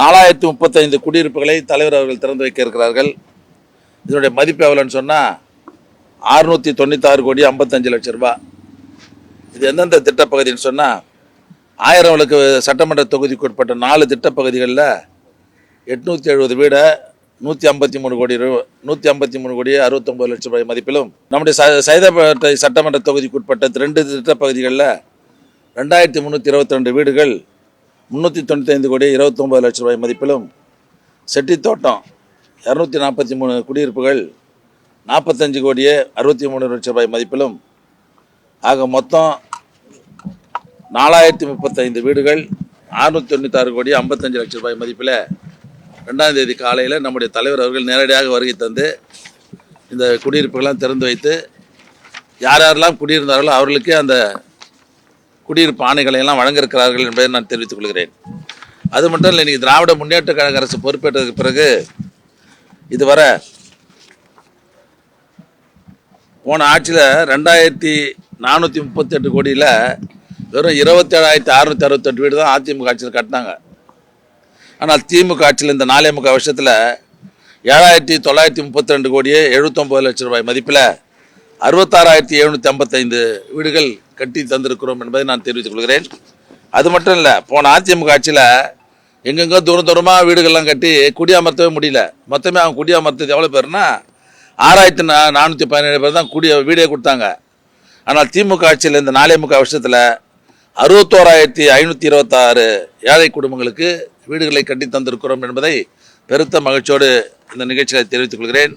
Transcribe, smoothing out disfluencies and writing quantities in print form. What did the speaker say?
4035 குடியிருப்புகளை தலைவர் அவர்கள் திறந்து வைக்க இருக்கிறார்கள். இதனுடைய மதிப்பு எவ்வளோன்னு சொன்னால் 696 கோடி 55 லட்சம் ரூபாய். இது எந்தெந்த திட்டப்பகுதின்னு சொன்னால் 1000 விளக்கு சட்டமன்ற தொகுதிக்கு உட்பட்ட 4 திட்டப்பகுதிகளில் 870 வீடை 153 கோடி 69 லட்சம் ரூபாய் மதிப்பிலும், நம்முடைய சைதாப்பேட்டை சட்டமன்ற தொகுதிக்கு உட்பட்ட 2 திட்டப்பகுதிகளில் 2322 வீடுகள் 395 கோடி 29 லட்சம் ரூபாய் மதிப்பிலும், செட்டித்தோட்டம் 243 குடியிருப்புகள் 45 கோடியே 63 லட்சம் ரூபாய் மதிப்பிலும், ஆக மொத்தம் 4035 வீடுகள் 696 கோடி 55 லட்சம் ரூபாய் மதிப்பில் 2ஆம் தேதி காலையில் நம்முடைய தலைவர் அவர்கள் நேரடியாக வருகை தந்து இந்த குடியிருப்புகள்லாம் திறந்து வைத்து யார் யாரெல்லாம் குடியிருந்தார்களோ அவர்களுக்கே அந்த குடியிருப்பு ஆணைகளை எல்லாம் வழங்கியிருக்கிறார்கள் என்பதை நான் தெரிவித்துக் கொள்கிறேன். அது மட்டும் இல்லை, இன்றைக்கி திராவிட முன்னேற்ற கழக அரசு பொறுப்பேற்றதுக்கு பிறகு இதுவரை போன ஆட்சியில் 2438 கோடியில் வெறும் 27,668 வீடு தான் அதிமுக ஆட்சியில் கட்டினாங்க. ஆனால் திமுக ஆட்சியில் இந்த 4 வருஷத்தில் 7,932 கோடியே 79 லட்சம் ரூபாய் மதிப்பில் 66,755 வீடுகள் கட்டி தந்திருக்கிறோம் என்பதை நான் தெரிவித்துக் கொள்கிறேன். அது மட்டும் இல்லை, போன அதிமுக ஆட்சியில் எங்கெங்கோ தூரமாக வீடுகள்லாம் கட்டி குடியமர்த்தவே முடியல. மொத்தமே அவங்க குடியமர்த்தது எவ்வளோ பேர்னா 6,417 பேர் தான் வீடே கொடுத்தாங்க. ஆனால் திமுக ஆட்சியில் இந்த 4 வருஷத்தில் 61,526 ஏழை குடும்பங்களுக்கு வீடுகளை கட்டி தந்திருக்கிறோம் என்பதை பெருத்த மகிழ்ச்சியோடு இந்த நிகழ்ச்சியை தெரிவித்துக் கொள்கிறேன்.